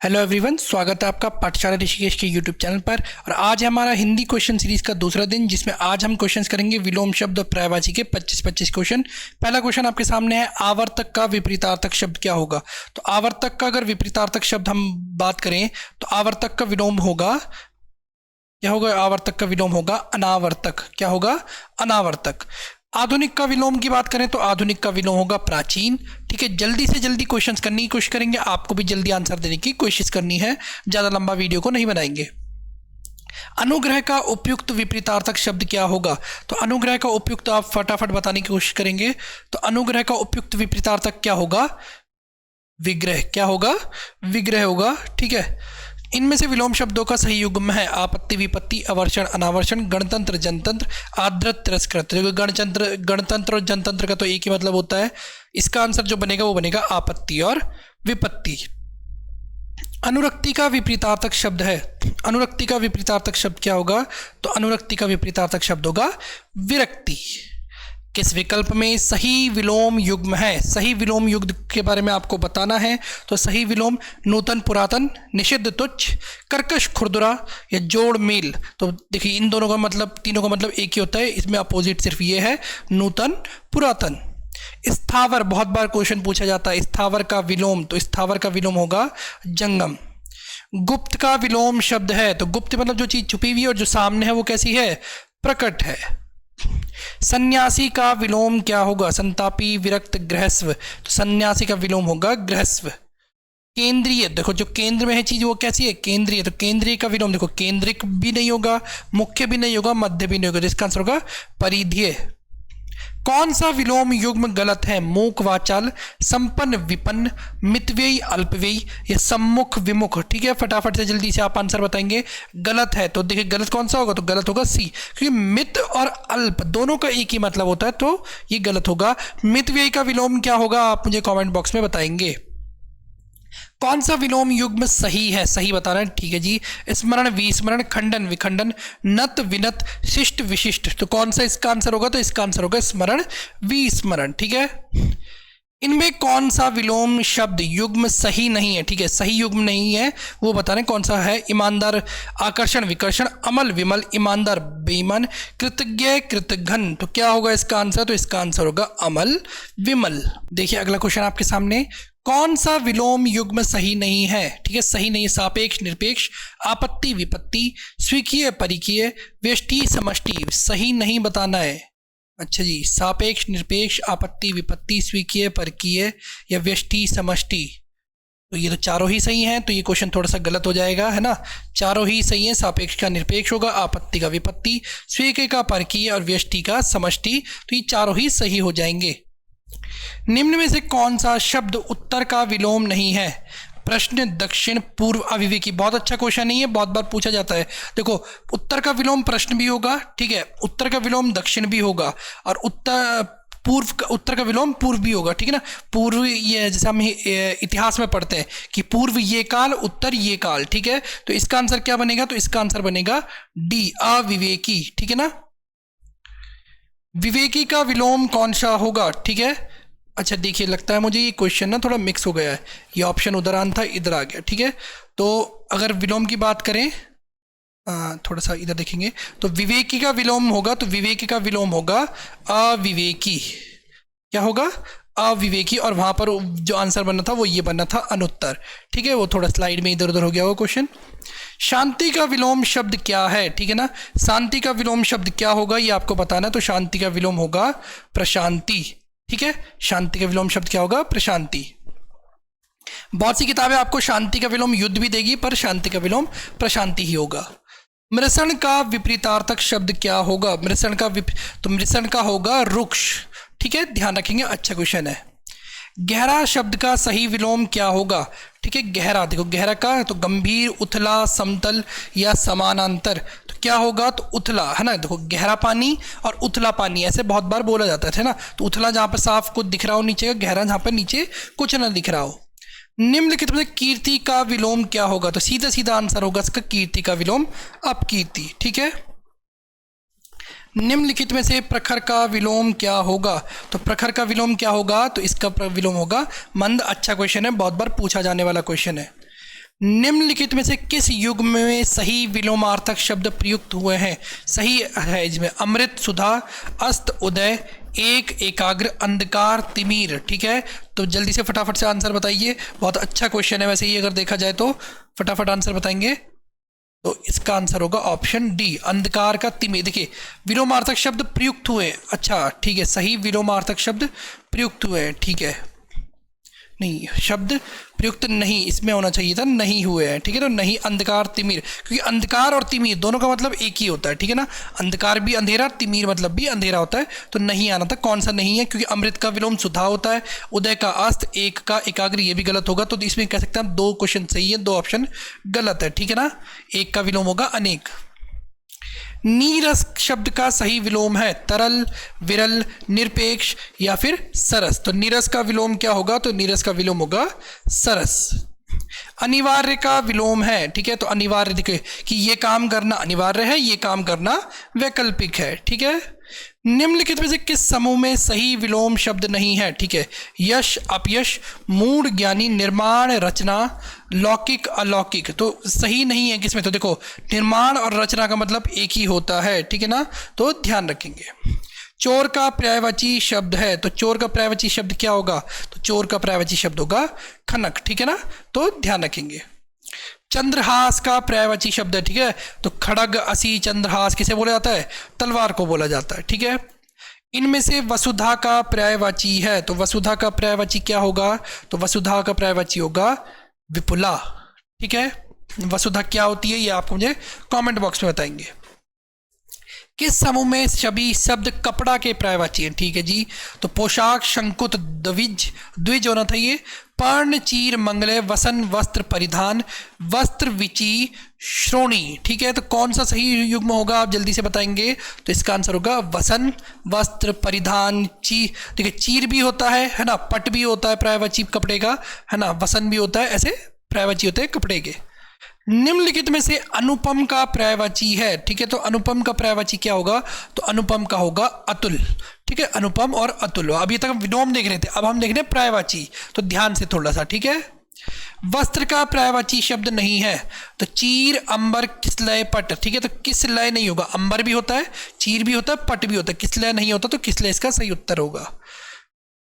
Hello everyone, स्वागत है आपका पाठशाला ऋषिकेश के यूट्यूब चैनल पर। और आज है हमारा हिंदी क्वेश्चन सीरीज का दूसरा दिन, जिसमें आज हम क्वेश्चंस करेंगे विलोम शब्द और पर्यायवाची के 25 क्वेश्चन। पहला क्वेश्चन आपके सामने है, आवर्तक का विपरीतार्थक शब्द क्या होगा। तो आवर्तक का अगर विपरीतार्थक शब्द हम बात करें तो आवर्तक का विलोम होगा, क्या होगा? आवर्तक का विलोम होगा अनावर्तक। क्या होगा? अनावर्तक। आधुनिक का विलोम की बात करें तो आधुनिक का विलोम होगा प्राचीन। ठीक है, जल्दी से जल्दी क्वेश्चंस करने की कोशिश करेंगे, आपको भी जल्दी आंसर देने की कोशिश करनी है, ज़्यादा लंबा वीडियो को नहीं बनाएंगे। अनुग्रह का उपयुक्त विपरीतार्थक शब्द क्या होगा। तो अनुग्रह का उपयुक्त आप फटाफट बताने की कोशिश करेंगे। तो अनुग्रह का उपयुक्त विपरीतार्थक क्या होगा? विग्रह। क्या होगा? विग्रह होगा। ठीक है, इनमें से विलोम शब्दों का सही युग्म है आपत्ति, विपत्ति, अवर्षण, अनावर्षण, गणतंत्र, जनतंत्र, आदृत, तिरस्कृत। गणतंत्र और जनतंत्र का तो एक ही मतलब होता है। इसका आंसर जो बनेगा वो बनेगा आपत्ति और विपत्ति। अनुरक्ति का विपरीतार्थक शब्द है। अनुरक्ति का विपरीतार्थक शब्द क्या होगा? तो अनुरक्ति का विपरीतार्थक शब्द होगा विरक्ति। किस विकल्प में सही विलोम युग्म है? सही विलोम युग्म के बारे में आपको बताना है। तो सही विलोम नूतन, पुरातन, निषिद्ध, तुच्छ, कर्कश, खुरदुरा या जोड़ मेल। तो देखिए, इन दोनों का मतलब, तीनों का मतलब एक ही होता है, इसमें अपोजिट सिर्फ ये है, नूतन, पुरातन। स्थावर, बहुत बार क्वेश्चन पूछा जाता है, स्थावर का विलोम। तो स्थावर का विलोम होगा जंगम। गुप्त का विलोम शब्द है। तो गुप्त मतलब जो चीज छुपी हुई है और जो सामने है वो कैसी है? प्रकट है। सन्यासी का विलोम क्या होगा? संतापी, विरक्त, गृहस्व। तो सन्यासी का विलोम होगा गृहस्व। केंद्रीय, देखो जो केंद्र में है चीज वो कैसी है? केंद्रीय। तो केंद्रीय का विलोम देखो, केंद्रिक भी नहीं होगा, मुख्य भी नहीं होगा, मध्य भी नहीं होगा। जिसका आंसर होगा परिधीय। कौन सा विलोम युग्म गलत है? मूक, वाचाल, संपन्न, विपन्न, मितव्ययी, अल्पव्ययी या सम्मुख, विमुख। ठीक है, फटाफट से जल्दी से आप आंसर बताएंगे। गलत है तो देखिए गलत कौन सा होगा? तो गलत होगा सी, क्योंकि मित और अल्प दोनों का एक ही मतलब होता है, तो ये गलत होगा। मितव्ययी का विलोम क्या होगा? आप मुझे कॉमेंट बॉक्स में बताएंगे। कौन सा विलोम युग्म सही है? सही बताना है। ठीक है जी, स्मरण, विस्मरण, खंडन, विखंडन, नत, विनत, शिष्ट, विशिष्ट। तो कौन सा इसका आंसर होगा? तो इसका आंसर होगा स्मरण, विस्मरण। ठीक है, इनमें कौन सा विलोम शब्द युग्म सही नहीं है? ठीक है, सही युग्म नहीं है वो बताना कौन सा है। ईमानदार, आकर्षण, विकर्षण, अमल, विमल, ईमानदार, बेईमान, कृतज्ञ, कृतघ्न। तो क्या होगा इसका आंसर? तो इसका आंसर होगा अमल, विमल। देखिए अगला क्वेश्चन आपके सामने, कौन सा विलोम युग्म सही नहीं है? ठीक है, सही नहीं है। सापेक्ष, निरपेक्ष, आपत्ति, विपत्ति, स्वीकीय, परिकीय, व्यष्टि, समष्टि। सही नहीं बताना है। अच्छा जी, सापेक्ष, निरपेक्ष, आपत्ति, विपत्ति, स्वीकीय, परकीय या व्यष्टि, समष्टि। तो ये तो चारों ही सही हैं, तो ये क्वेश्चन थोड़ा सा गलत हो जाएगा, है ना। चारों ही सही हैं। सापेक्ष का निरपेक्ष होगा, आपत्ति का विपत्ति, स्वीकीय का परकीय और व्यष्टि का समष्टि। तो ये चारों ही सही हो जाएंगे। निम्न में से कौन सा शब्द उत्तर का विलोम नहीं है? प्रश्न, दक्षिण, पूर्व, अविवेकी। बहुत अच्छा क्वेश्चन नहीं है, बहुत बार पूछा जाता है। देखो, उत्तर का विलोम प्रश्न भी होगा, ठीक है, उत्तर का विलोम दक्षिण भी होगा, और उत्तर का विलोम पूर्व भी होगा। ठीक है ना, पूर्व ये जैसे हम इतिहास में पढ़ते हैं कि पूर्व ये काल, उत्तर ये काल। ठीक है, तो इसका आंसर क्या बनेगा? तो इसका आंसर बनेगा डी, अविवेकी। ठीक है ना, विवेकी का विलोम कौन सा होगा? ठीक है, अच्छा देखिए, लगता है मुझे ये क्वेश्चन ना थोड़ा मिक्स हो गया है, ये ऑप्शन उधर आना था, इधर आ गया। ठीक है, तो अगर विलोम की बात करें, थोड़ा सा इधर देखेंगे, तो विवेकी का विलोम होगा, तो विवेकी का विलोम होगा अविवेकी। क्या होगा? अविवेकी। और वहां पर जो आंसर बनना था वो ये बनना था अनुत्तर। ठीक है, वो थोड़ा स्लाइड में इधर उधर हो गया वो क्वेश्चन। शांति का विलोम शब्द क्या है? ठीक है ना, शांति का विलोम शब्द क्या होगा ये आपको बताना है। तो शांति का विलोम होगा प्रशांति। ठीक है, शांति का विलोम शब्द क्या होगा? प्रशांति। बहुत सी किताबें आपको शांति का विलोम युद्ध भी देगी, पर शांति का विलोम प्रशांति ही होगा। मृषण का विपरीतार्थक शब्द क्या होगा? तो मृषण का होगा रुक्ष। ठीक है, ध्यान रखेंगे, अच्छा क्वेश्चन है। गहरा शब्द का सही विलोम क्या होगा? ठीक है, गहरा, देखो गहरा का तो गंभीर, उथला, समतल या समानांतर। तो क्या होगा? तो उथला, है ना। देखो, गहरा पानी और उथला पानी ऐसे बहुत बार बोला जाता है ना। तो उथला जहाँ पर साफ कुछ दिख रहा हो नीचे का, गहरा जहाँ पर नीचे कुछ ना दिख रहा हो। निम्नलिखित में कीर्ति का विलोम क्या होगा? तो सीधा सीधा आंसर होगा इसका कीर्ति का विलोम अपकीर्ति। ठीक है, निम्नलिखित में से प्रखर का विलोम क्या होगा? तो प्रखर का विलोम क्या होगा? तो इसका विलोम होगा मंद। अच्छा क्वेश्चन है, बहुत बार पूछा जाने वाला क्वेश्चन है। निम्नलिखित में से किस युग में सही विलोमार्थक शब्द प्रयुक्त हुए हैं? सही है इसमें अमृत, सुधा, अस्त, उदय, एक, एकाग्र, अंधकार, तिमिर। ठीक है, तो जल्दी से फटाफट से आंसर बताइए। बहुत अच्छा क्वेश्चन है वैसे ये, अगर देखा जाए तो फटाफट आंसर बताएंगे। तो इसका आंसर होगा ऑप्शन डी, अंधकार का तिमिर। देखिए विलोमार्थक शब्द प्रयुक्त हुए, अच्छा ठीक है, सही विलोमार्थक शब्द प्रयुक्त हुए, ठीक है, नहीं शब्द प्रयुक्त नहीं इसमें होना चाहिए था, नहीं हुए हैं। ठीक है, तो नहीं, अंधकार, तिमिर, क्योंकि अंधकार और तिमिर दोनों का मतलब एक ही होता है। ठीक है ना, अंधकार भी अंधेरा, तिमिर मतलब भी अंधेरा होता है, तो नहीं आना था। कौन सा नहीं है? क्योंकि अमृत का विलोम सुधा होता है, उदय का अस्त, एक का एकाग्र, ये भी गलत होगा। तो इसमें कह सकते हैं दो क्वेश्चन सही है, दो ऑप्शन गलत है। ठीक है ना, एक का विलोम होगा अनेक। नीरस शब्द का सही विलोम है तरल, विरल, निरपेक्ष या फिर सरस। तो नीरस का विलोम क्या होगा? तो नीरस का विलोम होगा सरस। अनिवार्य का विलोम है, ठीक है, तो अनिवार्य देखिए कि ये काम करना अनिवार्य है, ये काम करना वैकल्पिक है। ठीक है, निम्नलिखित में से किस समूह में सही विलोम शब्द नहीं है? ठीक है, यश, अपयश, मूढ़, ज्ञानी, निर्माण, रचना, लौकिक, अलौकिक। तो सही नहीं है किसमें? तो देखो निर्माण और रचना का मतलब एक ही होता है। ठीक है ना, तो ध्यान रखेंगे। चोर का पर्यायवाची शब्द है, तो चोर का पर्यायवाची शब्द क्या होगा? तो चोर का पर्यायवाची शब्द होगा खनक। ठीक है ना, तो ध्यान रखेंगे। चंद्रहास का पर्यायवाची शब्द है, ठीक है, तो खड़ग, असी, चंद्रहास किसे बोला जाता है? तलवार को बोला जाता है। ठीक है, इनमें से वसुधा का पर्यायवाची है, तो वसुधा का पर्यायवाची क्या होगा? तो वसुधा का पर्यायवाची होगा विपुला। ठीक है, वसुधा क्या होती है ये आपको मुझे कमेंट बॉक्स में बताएंगे। किस समूह में सभी शब्द कपड़ा के पर्यायवाची हैं? ठीक है जी, तो पोशाक, शंकुत, द्विज, द्विज होना था ये, पर्ण, चीर, मंगलय, वसन, वस्त्र, परिधान, वस्त्र, विची, श्रोणी। ठीक है, तो कौन सा सही युग्म होगा आप जल्दी से बताएंगे? तो इसका आंसर होगा वसन, वस्त्र, परिधान, देखिए चीर भी होता है ना, पट भी होता है पर्यायवाची कपड़े का, है ना, वसन भी होता है, ऐसे पर्यायवाची होते हैं कपड़े के। निम्नलिखित में से अनुपम का पर्यायवाची है, ठीक है, तो अनुपम का पर्यायवाची क्या होगा? तो अनुपम का होगा अतुल। ठीक है, अनुपम और अतुल। अभी तक हम विलोम देख रहे थे, अब हम देख रहे हैं पर्यायवाची, तो ध्यान से थोड़ा सा। ठीक है, वस्त्र का पर्यायवाची शब्द नहीं है, तो चीर, अंबर, किसलय, पट। ठीक है, तो किसलय नहीं होगा, अंबर भी होता है, चीर भी होता है, पट भी होता है, किसलय नहीं होता, तो किसलय इसका सही उत्तर होगा।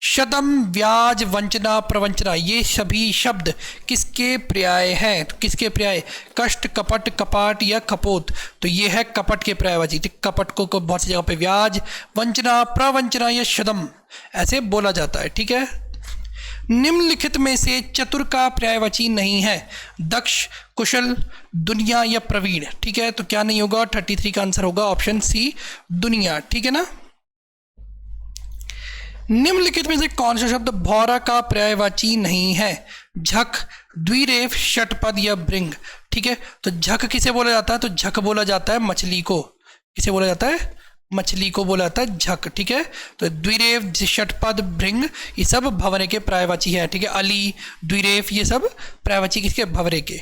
शतम, व्याज, वंचना, प्रवंचना, ये सभी शब्द किसके पर्याय हैं? तो किसके पर्याय? कष्ट, कपट, कपाट या कपोत। तो ये है कपट के पर्यायवाची। कपट को बहुत सी जगह पे व्याज, वंचना, प्रवंचना या शतम ऐसे बोला जाता है। ठीक है, निम्नलिखित में से चतुर का पर्यायवाची नहीं है, दक्ष, कुशल, दुनिया या प्रवीण। ठीक है, तो क्या नहीं होगा? 33 का आंसर होगा ऑप्शन सी, दुनिया। ठीक है ना, निम्नलिखित में से कौन सा शब्द भौरा का पर्यायवाची नहीं है? झक, द्विरेफ, षटपद या भृंग। ठीक है, तो झक किसे बोला जाता है? तो झक बोला जाता है मछली को। किसे बोला जाता है? मछली को बोला जाता है झक। ठीक है, तो द्विरेफ, षटपद, भृंग ये सब भंवरे के पर्यायवाची है। ठीक है, अली, द्विरेफ ये सब पर्यायवाची किसके? भंवरे के।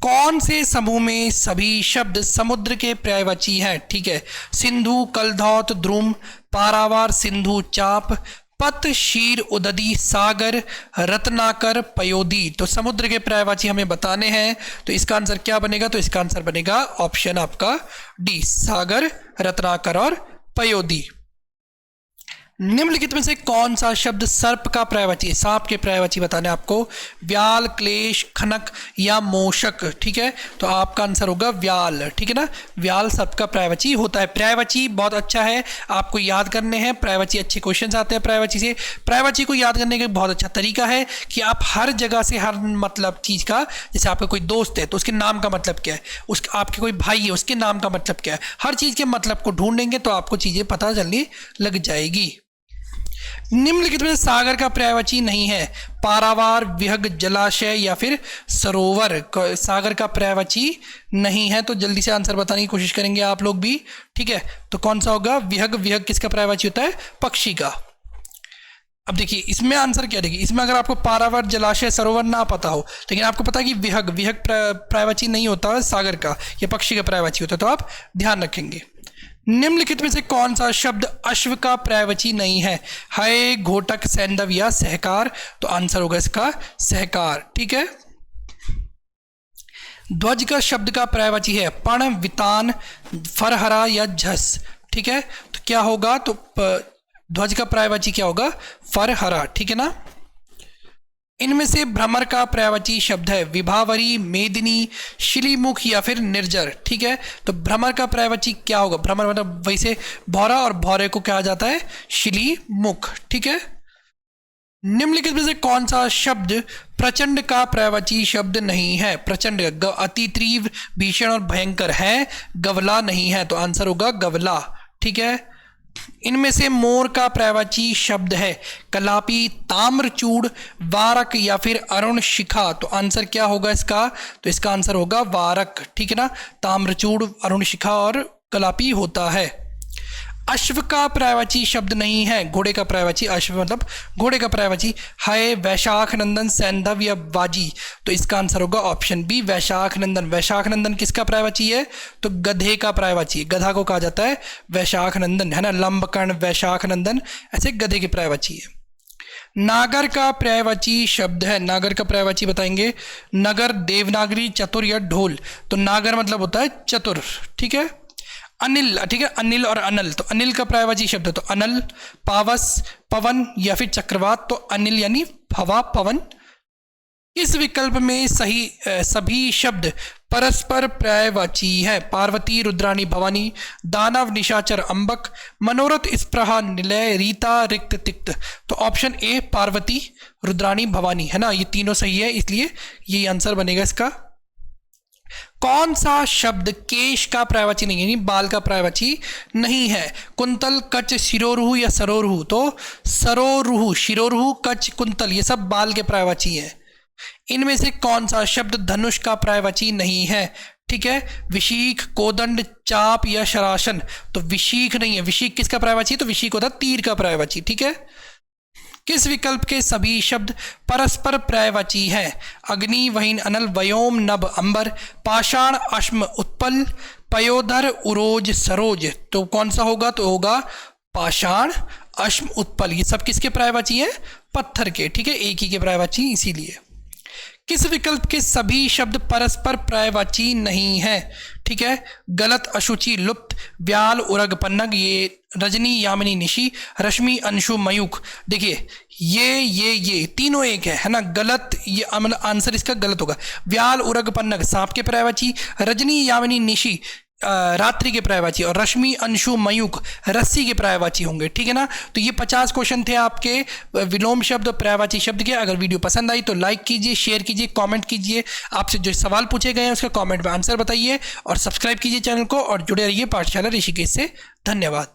कौन से समूह में सभी शब्द समुद्र के पर्यायवाची हैं? ठीक है, सिंधु, कलधौत, द्रुम, पारावार, सिंधु, चाप, पत, शीर, उददी, सागर, रत्नाकर, पयोदी। तो समुद्र के पर्यायवाची हमें बताने हैं, तो इसका आंसर क्या बनेगा? तो इसका आंसर बनेगा ऑप्शन आपका डी, सागर, रत्नाकर और पयोदी। निम्नलिखित में से कौन सा शब्द सर्प का पर्यायवाची है? सांप के पर्यायवाची बताने आपको, व्याल, क्लेश, खनक या मोशक। ठीक है, तो आपका आंसर होगा व्याल। ठीक है ना, व्याल सर्प का पर्यायवाची होता है। पर्यायवाची बहुत अच्छा है, आपको याद करने हैं, पर्यायवाची अच्छे क्वेश्चन आते हैं पर्यायवाची से। पर्यायवाची को याद करने का बहुत अच्छा तरीका है कि आप हर जगह से हर मतलब चीज़ का, जैसे आपका कोई दोस्त है तो उसके नाम का मतलब क्या है, उसके आपके कोई भाई है उसके नाम का मतलब क्या है, हर चीज़ के मतलब को ढूंढेंगे तो आपको चीज़ें पता चलने लग जाएगी। निम्नलिखित में सागर का पर्यायवाची नहीं है, पारावार, विहग, जलाशय या फिर सरोवर। सागर का पर्यायवाची नहीं है, तो जल्दी से आंसर बताने की कोशिश करेंगे आप लोग भी। ठीक है, तो कौन सा होगा? विहग। विहग किसका पर्यायवाची होता है? पक्षी का। अब देखिए इसमें आंसर क्या, देखिए इसमें अगर आपको पारावार, जलाशय, सरोवर ना पता हो, लेकिन आपको पता है कि विहग, विहग पर्यायवाची नहीं होता है सागर का, यह पक्षी का पर्यायवाची होता है, तो आप ध्यान रखेंगे। निम्नलिखित में से कौन सा शब्द अश्व का पर्यायवाची नहीं है? हय, घोटक, सैंधव या सहकार। तो आंसर होगा इसका सहकार। ठीक है, ध्वज का शब्द का पर्यायवाची है पण, वितान, फरहरा या झस। ठीक है, तो क्या होगा, तो ध्वज का पर्यायवाची क्या होगा, फरहरा। ठीक है ना। इनमें से भ्रमर का पर्यायवाची शब्द है विभावरी, मेदिनी, शिलीमुख या फिर निर्जर। ठीक है, तो भ्रमर का पर्यायवाची क्या होगा, भ्रमर मतलब वैसे भौरा, और भौरे को कहा जाता है शिलीमुख। ठीक है। निम्नलिखित में से कौन सा शब्द प्रचंड का पर्यायवाची शब्द नहीं है। प्रचंड अति तीव्र, भीषण और भयंकर है, गवला नहीं है, तो आंसर होगा गवला। ठीक है। इनमें से मोर का पर्यायवाची शब्द है कलापी, ताम्रचूड़, वारक या फिर अरुण शिखा। तो आंसर क्या होगा इसका, तो इसका आंसर होगा वारक। ठीक है ना, ताम्रचूड़, अरुण शिखा और कलापी होता है। अश्व का पर्यायवाची शब्द नहीं है, घोड़े का पर्यायवाची, अश्व मतलब घोड़े का पर्यायवाची है वैशाख नंदन, सैंधव या बाजी। तो इसका आंसर होगा ऑप्शन बी, वैशाख नंदन। वैशाख नंदन किसका पर्यायवाची है, तो गधे का पर्यायवाची, गधा को कहा जाता है वैशाख नंदन, है ना, लंबकर्ण, वैशाख नंदन, ऐसे गधे के पर्यायवाची है। नागर का पर्यायवाची शब्द है, नागर का पर्यायवाची बताएंगे, नगर, देवनागरी, चतुर या ढोल। तो नागर मतलब होता है चतुर। ठीक है। अनिल, ठीक है, अनिल और अनल, तो अनिल का पर्यायवाची शब्द है तो अनल, पावस, पवन या फिर चक्रवात। तो अनिल यानी हवा, पवन। इस विकल्प में सही सभी शब्द परस्पर पर्यायवाची है। पार्वती, रुद्राणी, भवानी, दानव, निशाचर, अंबक, मनोरथ, स्पृहा, निलय, रीता, रिक्त, तिक्त। तो ऑप्शन ए पार्वती, रुद्राणी, भवानी, है ना, ये तीनों सही है, इसलिए ये आंसर बनेगा इसका। कौन सा शब्द केश का पर्यायवाची नहीं है, यानी बाल का पर्यायवाची नहीं है। कुंतल, कच, शिरोरुहु या सरोरुहु। तो सरोरुहु, शिरोरुहु, कच, कुंतल ये सब बाल के पर्यायवाची है। इनमें से कौन सा शब्द धनुष का पर्यायवाची नहीं है। ठीक है, विशीख, कोदंड, चाप या शरासन। तो विशीख नहीं है, विशीख किसका पर्यायवाची, तो विशीख होता तीर का पर्यायवाची। ठीक है। किस विकल्प के सभी शब्द परस्पर पर्यायवाची है। अग्नि, वहीन, अनल, व्योम, नभ, अंबर, पाषाण, अश्म, उत्पल, पयोधर, उरोज, सरोज। तो कौन सा होगा, तो होगा पाषाण, अश्म, उत्पल। ये सब किसके पर्यायवाची है, पत्थर के। ठीक है, एक ही के पर्यायवाची, इसीलिए। किस विकल्प के सभी शब्द परस्पर पर्यायवाची नहीं है। ठीक है, गलत, अशुचि, लुप्त, व्याल, उरग, पन्नग, ये रजनी, यामिनी, निशी, रश्मि, अंशु, मयूख। देखिए ये तीनों एक है ना, गलत, ये मतलब आंसर इसका गलत होगा। व्याल, उरग, पन्नग सांप के पर्यायवाची, रजनी, यामिनी, निशी रात्रि के पर्यायवाची, और रश्मि, अंशु, मयूख रस्सी के पर्यायवाची होंगे। ठीक है ना। तो ये 50 क्वेश्चन थे आपके विलोम शब्द और पर्यायवाची शब्द के। अगर वीडियो पसंद आई तो लाइक कीजिए, शेयर कीजिए, कमेंट कीजिए, आपसे जो सवाल पूछे गए हैं उसका कमेंट में आंसर बताइए, और सब्सक्राइब कीजिए चैनल को, और जुड़े रहिए पाठशाला ऋषिकेश से। धन्यवाद।